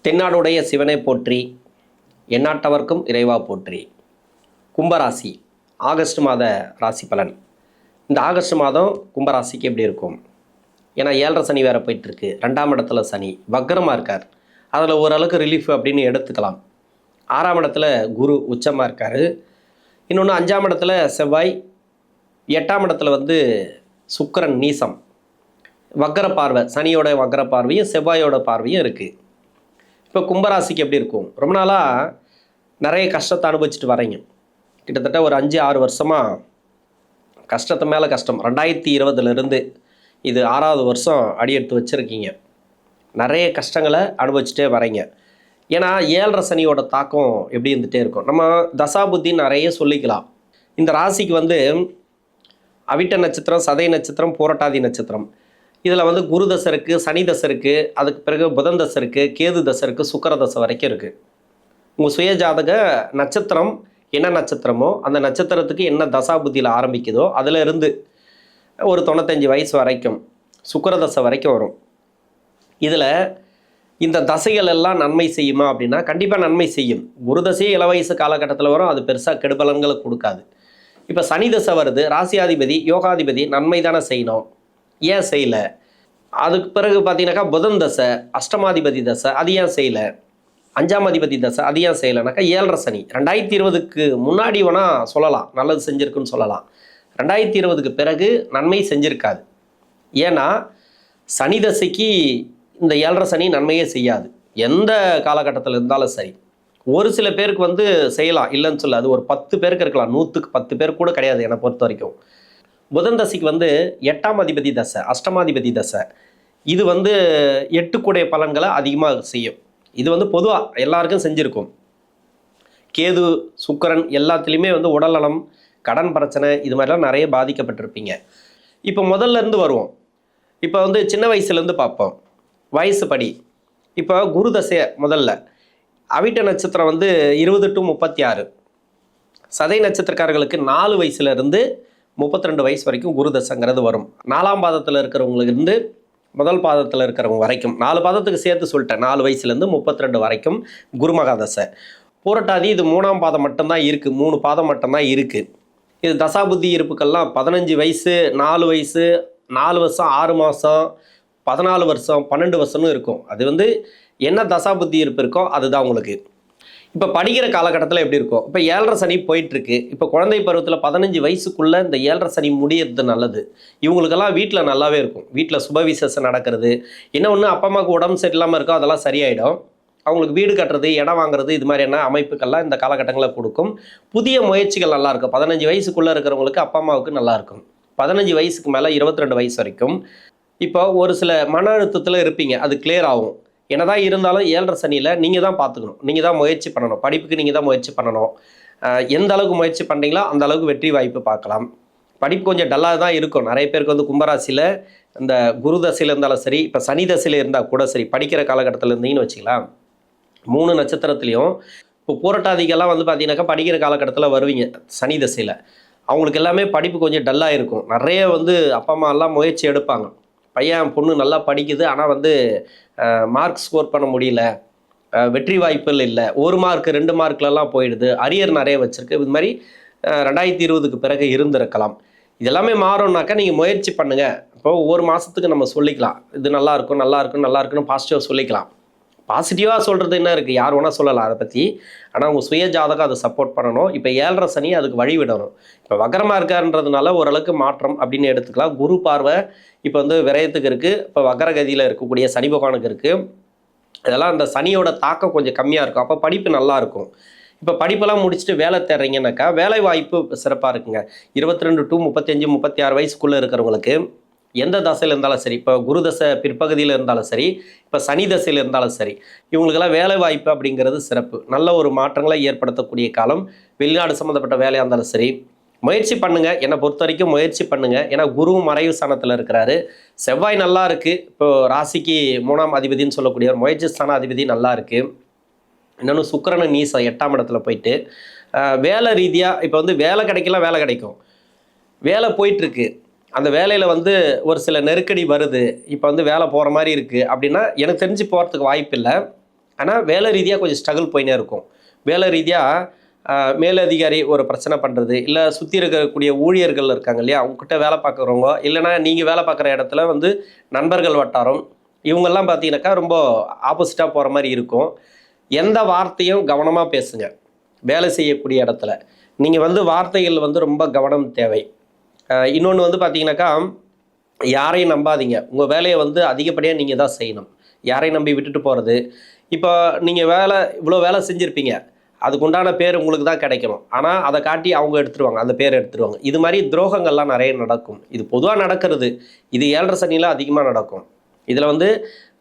தென்னாடுடைய சிவனை போற்றி, எந்நாட்டவர்க்கும் இறைவா போற்றி. கும்பராசி ஆகஸ்ட் மாத ராசி பலன். இந்த ஆகஸ்ட் மாதம் கும்பராசிக்கு எப்படி இருக்கும்? ஏன்னா 7.5 சனி வேறு போயிட்டுருக்கு. 2ஆம் இடத்துல சனி வக்ரமாக இருக்கார். அதில் ஓரளவுக்கு ரிலீஃப் அப்படின்னு எடுத்துக்கலாம். 6ஆம் இடத்துல குரு உச்சமாக இருக்கார். இன்னொன்று 5ஆம் இடத்துல செவ்வாய், 8ஆம் இடத்துல சுக்கிரன் நீசம், வக்ர பார்வை, சனியோட வக்ர பார்வையும் செவ்வாயோட பார்வையும் இருக்குது. இப்போ கும்பராசிக்கு எப்படி இருக்கும்? ரொம்ப நாளாக நிறைய கஷ்டத்தை அனுபவிச்சுட்டு வரீங்க. கிட்டத்தட்ட ஒரு 5-6 வருஷமாக கஷ்டத்து மேலே கஷ்டம். 2020 இது 6ஆவது வருஷம் அடியெடுத்து வச்சுருக்கீங்க. நிறைய கஷ்டங்களை அனுபவிச்சுட்டே வரீங்க. ஏன்னா 7.5 சனியோட தாக்கம் எப்படி இருந்துகிட்டே இருக்கும். நம்ம தசாபுத்தி நிறைய சொல்லிக்கலாம். இந்த ராசிக்கு அவிட்ட நட்சத்திரம், சதய நட்சத்திரம், பூரட்டாதி நட்சத்திரம். இதில் குரு தசை இருக்குது, சனி தசை இருக்குது, அதுக்கு பிறகு புதன் தசை இருக்குது, கேது தசை இருக்குது, சுக்கிர தசை வரைக்கும் இருக்குது. உங்கள் சுயஜாதக நட்சத்திரம் என்ன நட்சத்திரமோ அந்த நட்சத்திரத்துக்கு என்ன தசாபுத்தியில் ஆரம்பிக்குதோ அதில் இருந்து ஒரு 95 வயசு வரைக்கும் சுக்கிர தசை வரைக்கும் வரும். இதில் இந்த தசைகள் எல்லாம் நன்மை செய்யுமா அப்படின்னா கண்டிப்பாக நன்மை செய்யும். குரு தசையே இளவயசு காலகட்டத்தில் வரும். அது பெருசாக கெடுபலன்களை கொடுக்காது. இப்போ சனி தசை வருது, ராசியாதிபதி யோகாதிபதி நன்மை தானே செய்யணும், ஏன் செய்யலை? அதுக்கு பிறகு பார்த்தீங்கன்னாக்கா புதன் தசை, அஷ்டமாதிபதி தசை, அது ஏன் செய்யலை? 5ஆம் அதிபதி தசை, அது ஏன் செய்யலைனாக்கா 7.5 சனி. 2020க்கு முன்னாடி வேணால் சொல்லலாம் நல்லது செஞ்சுருக்குன்னு சொல்லலாம். 2020க்கு பிறகு நன்மை செஞ்சுருக்காது. ஏன்னா சனி தசைக்கு இந்த 7.5 சனி நன்மையே செய்யாது. எந்த காலகட்டத்தில் இருந்தாலும் சரி. ஒரு சில பேருக்கு செய்யலாம், இல்லைன்னு சொல்ல. அது ஒரு 10 பேருக்கு இருக்கலாம், 100க்கு 10 பேர் கூட கிடையாது என்னை பொறுத்த வரைக்கும். புதன் தசைக்கு 8ஆம் அதிபதி தசை, அஷ்டமாதிபதி தசை. இது 8 கூடைய பலன்களை அதிகமாக செய்யும். இது பொதுவாக எல்லாருக்கும் செஞ்சுருக்கும். கேது சுக்கிரன் எல்லாத்துலேயுமே உடல்நலம், கடன் பிரச்சனை, இது மாதிரிலாம் நிறைய பாதிக்கப்பட்டிருப்பீங்க. இப்போ முதல்ல இருந்து வருவோம். இப்போ சின்ன வயசுலேருந்து பார்ப்போம். வயசு படி இப்போ குரு தசையை முதல்ல அவிட்ட நட்சத்திரம் 20 to 36. சதய நட்சத்திரக்காரர்களுக்கு 4 வயசுலேருந்து 32 வயசு வரைக்கும் குரு தசைங்கிறது வரும். 4ஆம் பாதத்தில் இருக்கிறவங்களுக்கு முதல் பாதத்தில் இருக்கிறவங்க வரைக்கும் 4 பாதத்துக்கு சேர்த்து சொல்லிட்டேன். 4 வயசுலேருந்து 32 வரைக்கும் குருமகா தசை. பூரட்டாதி இது 3ஆம் பாதம் மட்டும்தான் இருக்குது, 3 பாதம் மட்டும்தான் இருக்குது. இது தசாபுத்தி இருப்புக்கெல்லாம் 15 வயசு, 4 வயசு, 4 வருஷம், 6 மாதம், 14 வருஷம், 12 வருஷம்னு இருக்கும். அது என்ன தசாபுத்தி இருப்பு இருக்கோ அதுதான் உங்களுக்கு. இப்போ படிக்கிற காலகட்டத்தில் எப்படி இருக்கும்? இப்போ 7.5 சனி போயிட்டுருக்கு. இப்போ குழந்தை பருவத்தில் 15 வயசுக்குள்ளே இந்த 7.5 சனி முடியறது நல்லது. இவங்களுக்கெல்லாம் வீட்டில் நல்லாவே இருக்கும். வீட்டில் சுப விசேஷம் நடக்கிறது. என்ன ஒன்று, அப்பா அம்மாவுக்கு உடம்பு சரியில்லாமல் இருக்கோ அதெல்லாம் சரியாயிடும். அவங்களுக்கு வீடு கட்டுறது, இடம் வாங்குறது, இது மாதிரியான அமைப்புகள்லாம் இந்த காலகட்டங்களில் கொடுக்கும். புதிய முயற்சிகள் நல்லாயிருக்கும். 15 வயசுக்குள்ளே இருக்கிறவங்களுக்கு அப்பா அம்மாவுக்கு நல்லாயிருக்கும். 15 வயசுக்கு மேலே 22 வயசு வரைக்கும் இப்போ ஒரு சில மன அழுத்தத்தில் இருப்பீங்க. அது கிளியர் ஆகும். என்னதான் இருந்தாலும் 7.5 சனியில் நீங்கள் தான் பார்த்துக்கணும். நீங்கள் தான் முயற்சி பண்ணணும். படிப்புக்கு நீங்கள் தான் முயற்சி பண்ணணும். எந்த அளவுக்கு முயற்சி பண்ணுறீங்களோ அந்த அளவுக்கு வெற்றி வாய்ப்பு பார்க்கலாம். படிப்பு கொஞ்சம் டல்லாக தான் இருக்கும். நிறைய பேருக்கு கும்பராசியில் இந்த குரு தசையில் இருந்தாலும் சரி, இப்போ சனி தசையில் இருந்தால் கூட சரி, படிக்கிற காலகட்டத்தில் இருந்தீங்கன்னு வச்சுக்கலாம். 3 நட்சத்திரத்துலேயும் இப்போ பூரட்டாதிகெல்லாம் பார்த்தீங்கன்னாக்கா படிக்கிற காலகட்டத்தில் வருவீங்க சனி தசையில். அவங்களுக்கு எல்லாமே படிப்பு கொஞ்சம் டல்லாக இருக்கும். நிறைய அப்பா அம்மா எல்லாம் முயற்சி எடுப்பாங்க. பையன் பொண்ணு நல்லா படிக்குது, ஆனால் மார்க் ஸ்கோர் பண்ண முடியல, வெற்றி வாய்ப்புகள் இல்லை, 1 மார்க் 2 மார்க்லலாம் போயிடுது, அரியர் நிறைய வச்சுருக்கு. இது மாதிரி 2020க்கு பிறகு இருந்திருக்கலாம். இதெல்லாமே மாறும்னாக்கா நீங்கள் முயற்சி பண்ணுங்கள். இப்போ ஒவ்வொரு மாதத்துக்கு நம்ம சொல்லிக்கலாம், இது நல்லாயிருக்கும் நல்லாயிருக்கும் நல்லாயிருக்குன்னு பாசிட்டிவாக சொல்லிக்கலாம். பாசிட்டிவாக சொல்கிறது என்ன இருக்குது, யார் வேணால் சொல்லலாம் அதை பற்றி. ஆனால் உங்கள் சுய ஜாதகம் அதை சப்போர்ட் பண்ணணும். இப்போ 7.5 சனி அதுக்கு வழி விடணும். இப்போ வக்ரமாக இருக்காருன்றதுனால ஓரளவுக்கு மாற்றம் அப்படின்னு எடுத்துக்கலாம். குரு பார்வை இப்போ விரயத்துக்கு இருக்குது. இப்போ வக்ரகதியில் இருக்கக்கூடிய சனி பகவானுக்கு இருக்குது. இதெல்லாம் அந்த சனியோட தாக்கம் கொஞ்சம் கம்மியாக இருக்கும். அப்போ படிப்பு நல்லாயிருக்கும். இப்போ படிப்பெல்லாம் முடிச்சுட்டு வேலை தேடுறீங்கன்னாக்கா வேலை வாய்ப்பு சிறப்பாக இருக்குங்க. 22 to 35, 36 வயசுக்குள்ளே இருக்கிறவங்களுக்கு எந்த தசையில் இருந்தாலும் சரி, இப்போ குரு தசை பிற்பகுதியில் இருந்தாலும் சரி, இப்போ சனி தசையில் இருந்தாலும் சரி, இவங்களுக்கெல்லாம் வேலை வாய்ப்பு அப்படிங்கிறது சிறப்பு. நல்ல ஒரு மாற்றங்களை ஏற்படுத்தக்கூடிய காலம். வெளிநாடு சம்மந்தப்பட்ட வேலையாக இருந்தாலும் சரி, முயற்சி பண்ணுங்கள். என்னை பொறுத்த வரைக்கும் முயற்சி பண்ணுங்கள். ஏன்னா குருவும் மறைவு ஸ்தானத்தில் இருக்கிறாரு. செவ்வாய் நல்லா இருக்குது. இப்போது ராசிக்கு 3ஆம் அதிபதினு சொல்லக்கூடிய முயற்சி ஸ்தான அதிபதி நல்லா இருக்குது. இன்னொன்று சுக்கிரன் நீசம் 8ஆம் இடத்துல போயிட்டு வேலை ரீதியாக இப்போ வேலை கிடைக்கலாம், வேலை கிடைக்கும், வேலை போயிட்டுருக்கு. அந்த வேலையில் ஒரு சில நெருக்கடி வருது. இப்போ வேலை போகிற மாதிரி இருக்குது அப்படின்னா எனக்கு தெரிஞ்சு போகிறதுக்கு வாய்ப்பு இல்லை. ஆனால் வேலை ரீதியாக கொஞ்சம் ஸ்ட்ரகிள் போயினே இருக்கும். வேலை ரீதியாக மேலதிகாரி ஒரு பிரச்சனை பண்ணுறது, இல்லை சுற்றி இருக்கக்கூடிய ஊழியர்கள் இருக்காங்க இல்லையா, அவங்ககிட்ட வேலை பார்க்குறவங்க, இல்லைனா நீங்கள் வேலை பார்க்குற இடத்துல வந்து நண்பர்கள் வட்டாரம், இவங்கெல்லாம் பார்த்தீங்கன்னாக்கா ரொம்ப ஆப்போசிட்டாக போகிற மாதிரி இருக்கும். எந்த வார்த்தையும் கவனமாக பேசுங்க. வேலை செய்யக்கூடிய இடத்துல நீங்கள் வந்து வார்த்தைகள் வந்து ரொம்ப கவனம் தேவை. இன்னொன்று வந்து பார்த்தீங்கன்னாக்கா, யாரையும் நம்பாதீங்க. உங்கள் வேலையை வந்து அதிகப்படியாக நீங்கள் தான் செய்யணும். யாரையும் நம்பி விட்டுட்டு போகிறது. இப்போ நீங்கள் இவ்வளோ வேலை செஞ்சுருப்பீங்க, அதுக்கு உண்டான பேர் உங்களுக்கு தான் கிடைக்கணும். ஆனால் அதை காட்டி அவங்க எடுத்துருவாங்க, அந்த பேரை எடுத்துருவாங்க. இது மாதிரி துரோகங்கள்லாம் நிறைய நடக்கும். இது பொதுவாக நடக்கிறது. இது 7.5 சனியில் அதிகமாக நடக்கும். இதில் வந்து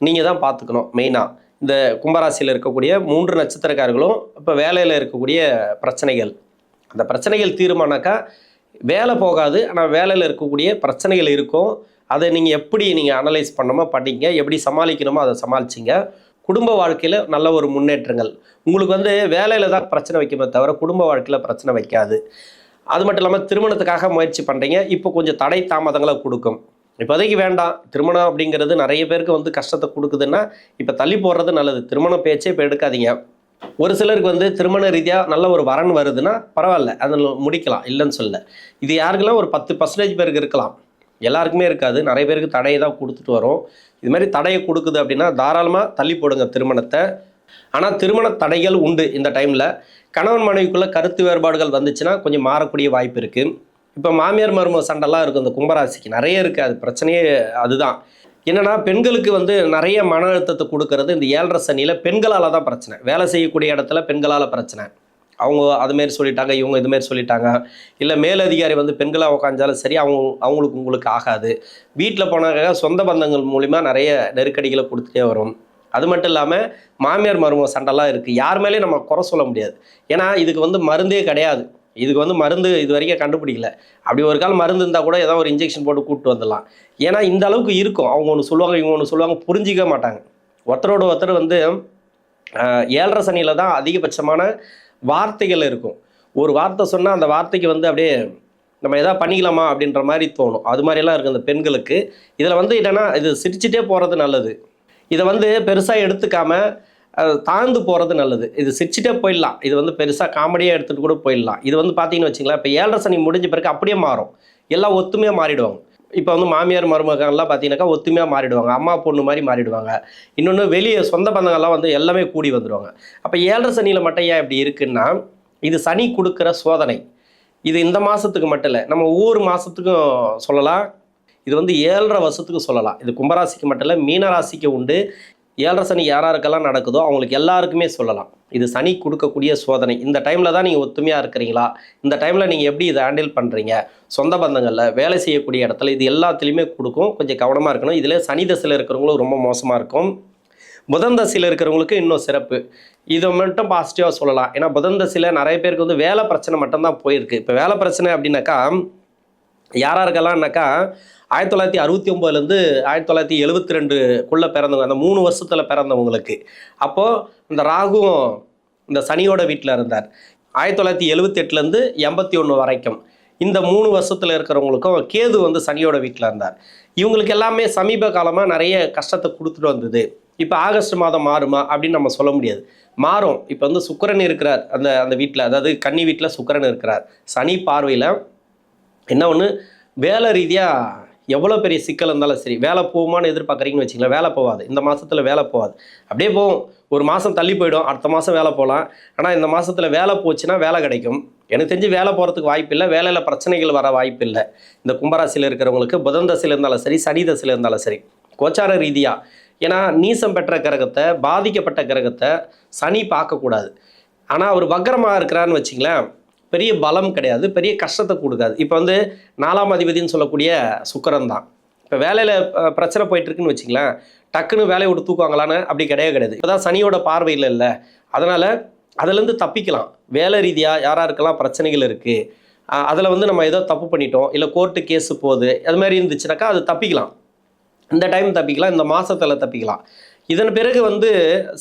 நீங்கள் தான் பார்த்துக்கணும். மெயினாக இந்த கும்பராசியில் இருக்கக்கூடிய 3 நட்சத்திரக்காரர்களும் இப்போ வேலையில் இருக்கக்கூடிய பிரச்சனைகள், அந்த பிரச்சனைகள் தீருமானாக்கா வேலை போகாது. ஆனால் வேலையில் இருக்கக்கூடிய பிரச்சனைகள் இருக்கும். அதை நீங்கள் எப்படி நீங்கள் அனலைஸ் பண்ணணுமோ பண்ணிங்க, எப்படி சமாளிக்கணுமோ அதை சமாளிச்சிங்க. குடும்ப வாழ்க்கையில் நல்ல ஒரு முன்னேற்றங்கள். உங்களுக்கு வந்து வேலையில் தான் பிரச்சனை வைக்குமே தவிர குடும்ப வாழ்க்கையில் பிரச்சனை வைக்காது. அது மட்டும் இல்லாமல் திருமணத்துக்காக முயற்சி பண்ணுறீங்க, இப்போ கொஞ்சம் தடை தாமதங்களை கொடுக்கும். இப்போதைக்கு வேண்டாம். திருமணம் அப்படிங்கிறது நிறைய பேருக்கு வந்து கஷ்டத்தை கொடுக்குதுன்னா இப்போ தள்ளி போடுறது நல்லது. திருமண பேச்சே இப்போ எடுக்காதீங்க. ஒரு சிலருக்கு வந்து திருமண ரீதியாக நல்ல ஒரு வரன் வருதுன்னா பரவாயில்ல, அதில் முடிக்கலாம், இல்லைன்னு சொல்ல. இது யாருக்கெல்லாம் ஒரு 10% பேருக்கு இருக்கலாம், எல்லாருக்குமே இருக்காது. நிறைய பேருக்கு தடையை தான் கொடுத்துட்டு வரும். இது மாதிரி தடையை கொடுக்குது அப்படின்னா தாராளமாக தள்ளி போடுங்க திருமணத்தை. ஆனால் திருமண தடைகள் உண்டு இந்த டைமில். கணவன் மனைவிக்குள்ளே கருத்து வேறுபாடுகள் வந்துச்சுன்னா கொஞ்சம் மாறக்கூடிய வாய்ப்பு இருக்குது. இப்போ மாமியார் மருமக சண்டைலாம் இருக்கும் இந்த கும்பராசிக்கு, நிறைய இருக்குது. அது பிரச்சனையே அதுதான். என்னென்னா பெண்களுக்கு வந்து நிறைய மன அழுத்தத்தை கொடுக்கறது இந்த 7.5 சனியில் பெண்களால் தான் பிரச்சனை. வேலை செய்யக்கூடிய இடத்துல பெண்களால் பிரச்சனை. அவங்க அதுமாரி சொல்லிட்டாங்க, இவங்க இதுமாரி சொல்லிட்டாங்க. இல்லை மேலதிகாரி வந்து பெண்களாக உட்காந்தாலும் சரி, அவங்களுக்கு உங்களுக்கு ஆகாது. வீட்டில் போனாக்க சொந்த பந்தங்கள் மூலிமா நிறைய நெருக்கடிகளை கொடுத்துட்டே வரும். அது மட்டும் இல்லாமல் மாமியார் மருமக சண்டைலாம் இருக்குது. யார் மேலேயும் நம்ம குறை சொல்ல முடியாது. ஏன்னா இதுக்கு வந்து மருந்தே கிடையாது. இதுக்கு வந்து மருந்து இது வரைக்கும் கண்டுபிடிக்கல. அப்படி ஒரு காலம் மருந்து இருந்தால் கூட ஏதாவது ஒரு இன்ஜெக்ஷன் போட்டு கூப்பிட்டு வந்துடலாம். ஏன்னா இந்த அளவுக்கு இருக்கும். அவங்க ஒன்று சொல்லுவாங்க, இவங்க ஒன்று சொல்லுவாங்க, புரிஞ்சிக்க மாட்டாங்க. ஒருத்தரோட ஒருத்தர் வந்து 7.5 சனியில் தான் அதிகபட்சமான வார்த்தைகள் இருக்கும். ஒரு வார்த்தை சொன்னால் அந்த வார்த்தைக்கு வந்து அப்படியே நம்ம எதாவது பண்ணிக்கலாமா அப்படின்ற மாதிரி தோணும். அது மாதிரியெல்லாம் இருக்குது அந்த பெண்களுக்கு. இதில் வந்து என்னென்னா இது சிரிச்சுட்டே போகிறது நல்லது. இதை வந்து பெருசாக எடுத்துக்காமல் தாழ்ந்து போகிறது நல்லது. இது சிரிச்சுட்டே போயிடலாம். இது வந்து பெருசாக காமெடியாக எடுத்துகிட்டு கூட போயிடலாம். இது வந்து பார்த்தீங்கன்னு வச்சிங்களேன், இப்போ 7.5 சனி முடிஞ்ச பிறகு அப்படியே மாறும். எல்லாம் ஒத்துமையாக மாறிடுவாங்க. இப்போ வந்து மாமியார் மருமகன்லாம் பார்த்தீங்கன்னாக்கா ஒத்துமையாக மாறிடுவாங்க. அம்மா பொண்ணு மாதிரி மாறிடுவாங்க. இன்னொன்று வெளியே சொந்த பந்தங்கள்லாம் வந்து எல்லாமே கூடி வந்துடுவாங்க. அப்போ 7.5 சனியில் மட்டும் ஏன் இப்படி இருக்குன்னா, இது சனி கொடுக்குற சோதனை. இது இந்த மாதத்துக்கு மட்டும் இல்லை, நம்ம ஒவ்வொரு மாதத்துக்கும் சொல்லலாம். இது வந்து 7.5 வருஷத்துக்கு சொல்லலாம். இது கும்பராசிக்கு மட்டும் இல்லை, மீனராசிக்கு உண்டு. 7.5 சனி யாராருக்கெல்லாம் நடக்குதோ அவங்களுக்கு எல்லாருக்குமே சொல்லலாம். இது சனி கொடுக்கக்கூடிய சோதனை. இந்த டைமில் தான் நீங்கள் ஒத்துமையாக இருக்கிறீங்களா, இந்த டைமில் நீங்கள் எப்படி இதை ஹேண்டில் பண்ணுறீங்க, சொந்த பந்தங்களில் வேலை செய்யக்கூடிய இடத்துல இது எல்லாத்துலேயுமே கொடுக்கும். கொஞ்சம் கவனமாக இருக்கணும். இதில் சனி தசையில் இருக்கிறவங்களும் ரொம்ப மோசமாக இருக்கும். புதன் தசையில் இருக்கிறவங்களுக்கு இன்னும் சிறப்பு. இதை மட்டும் பாசிட்டிவாக சொல்லலாம். ஏன்னா புதன் தசையில் நிறைய பேருக்கு வந்து வேலை பிரச்சனை மட்டும்தான் போயிருக்கு. இப்போ வேலை பிரச்சனை அப்படின்னாக்கா யாராருக்கெல்லாம்னாக்கா 1969லேருந்து 1972க்குள்ளே பிறந்தவங்க, அந்த 3 வருஷத்தில் பிறந்தவங்களுக்கு. அப்போது இந்த ராகுவும் இந்த சனியோட வீட்டில் இருந்தார். 1978லேருந்து 81 வரைக்கும் இந்த 3 வருஷத்தில் இருக்கிறவங்களுக்கும் கேது வந்து சனியோட வீட்டில் இருந்தார். இவங்களுக்கு எல்லாமே சமீப காலமாக நிறைய கஷ்டத்தை கொடுத்துட்டு வந்தது. இப்போ ஆகஸ்ட் மாதம் மாறுமா அப்படின்னு நம்ம சொல்ல முடியாது. மாறும். இப்போ வந்து சுக்கிரன் இருக்கிறார் அந்த வீட்டில், அதாவது கன்னி வீட்டில் சுக்கிரன் இருக்கிறார். சனி பார்வையில் என்ன ஒன்று, வேலை ரீதியாக எவ்வளோ பெரிய சிக்கல் இருந்தாலும் சரி, வேலை போகுமான்னு எதிர்பார்க்குறீங்கன்னு வச்சிங்களேன், வேலை போகாது. இந்த மாதத்தில் வேலை போகாது. அப்படியே போகும். ஒரு மாதம் தள்ளி போயிடும், அடுத்த மாதம் வேலை போகலாம். ஆனால் இந்த மாதத்தில் வேலை போச்சுன்னா வேலை கிடைக்கும். எனக்கு தெரிஞ்சு வேலை போகிறதுக்கு வாய்ப்பு இல்லை, வேலையில் பிரச்சனைகள் வர வாய்ப்பு இல்லை. இந்த கும்பராசியில் இருக்கிறவங்களுக்கு புதன் தசையில் இருந்தாலும் சரி, சனி தசையில் இருந்தாலும் சரி, கோச்சார ரீதியாக. ஏன்னா நீசம் பெற்ற கிரகத்தை, பாதிக்கப்பட்ட கிரகத்தை சனி பார்க்கக்கூடாது. ஆனால் அவர் வக்ரமாக இருக்கிறான்னு வச்சிங்களேன், பெரிய பலம் கிடையாது, பெரிய கஷ்டத்தை கொடுக்காது. இப்போ வந்து 4ஆம் அதிபதினு சொல்லக்கூடிய சுக்கிரன் தான். இப்போ வேலையில் பிரச்சனை போயிட்டுருக்குன்னு வச்சிங்களேன், டக்குன்னு வேலையை விட்டு தூக்குவாங்களான்னு அப்படி கிடையாது. இப்போ தான் சனியோட பார்வையில் இல்லை. அதனால் அதிலேருந்து தப்பிக்கலாம். வேலை ரீதியாக யாராருக்கெல்லாம் பிரச்சனைகள் இருக்குது, அதில் வந்து நம்ம ஏதோ தப்பு பண்ணிட்டோம், இல்லை கோர்ட்டு கேஸு போகுது, அது மாதிரி இருந்துச்சுனாக்கா அது தப்பிக்கலாம். இந்த டைம் தப்பிக்கலாம், இந்த மாதத்தில் தப்பிக்கலாம். இதன் பிறகு வந்து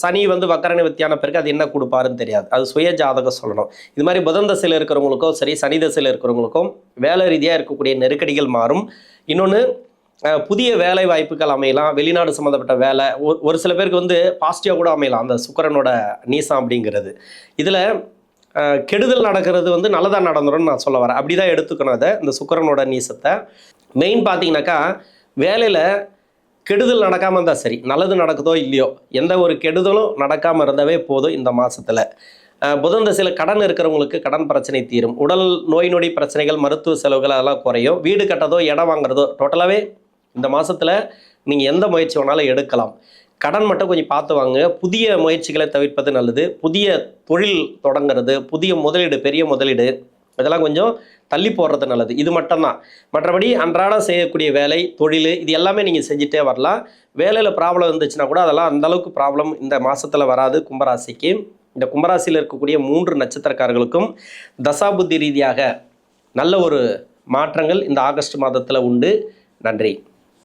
சனி வந்து வக்கர நிவர்த்தியான பிறகு அது என்ன கொடுப்பாருன்னு தெரியாது. அது சுய ஜாதகம் சொல்லணும். இது மாதிரி புதன் தசையில் இருக்கிறவங்களுக்கும் சரி, சனி தசையில் இருக்கிறவங்களுக்கும் வேலை ரீதியாக இருக்கக்கூடிய நெருக்கடிகள் மாறும். இன்னொன்று, புதிய வேலை வாய்ப்புகள் அமையலாம், வெளிநாடு சம்மந்தப்பட்ட வேலை. ஒரு சில பேருக்கு வந்து பாசிட்டிவாக கூட அமையலாம் அந்த சுக்கிரனோட நீசம் அப்படிங்கிறது. இதில் கெடுதல் நடக்கிறது வந்து நல்லதாக நடந்துரும்னு நான் சொல்ல வரேன். அப்படி தான் எடுத்துக்கணும் அதை, இந்த சுக்கிரனோட நீசத்தை. மெயின் பார்த்தீங்கன்னாக்கா, வேலையில் கெடுதல் நடக்காமல் இருந்தால் சரி, நல்லது நடக்குதோ இல்லையோ, எந்த ஒரு கெடுதலும் நடக்காமல் இருந்தாவே போதும் இந்த மாதத்தில். புதன் தசையில் கடன் இருக்கிறவங்களுக்கு கடன் பிரச்சனை தீரும். உடல் நோய் நொடி பிரச்சனைகள், மருத்துவ செலவுகள் அதெல்லாம் குறையும். வீடு கட்டதோ இடம் வாங்குறதோ டோட்டலாகவே இந்த மாதத்தில் நீங்கள் எந்த முயற்சி வேணாலும் எடுக்கலாம். கடன் மட்டும் கொஞ்சம் பார்த்து வாங்க. புதிய முயற்சிகளை தவிர்ப்பது நல்லது. புதிய தொழில் தொடங்கிறது, புதிய முதலீடு, பெரிய முதலீடு இதெல்லாம் கொஞ்சம் தள்ளி போடுறது நல்லது. இது மட்டும்தான். மற்றபடி அன்றாடம் செய்யக்கூடிய வேலை, தொழில் இது எல்லாமே நீங்கள் செஞ்சுட்டே வரலாம். வேலையில் ப்ராப்ளம் இருந்துச்சுன்னா கூட அதெல்லாம் அந்தளவுக்கு ப்ராப்ளம் இந்த மாதத்தில் வராது கும்பராசிக்கு. இந்த கும்பராசியில் இருக்கக்கூடிய 3 நட்சத்திரக்காரர்களுக்கும் தசாபுத்தி ரீதியாக நல்ல ஒரு மாற்றங்கள் இந்த ஆகஸ்ட் மாதத்தில் உண்டு. நன்றி.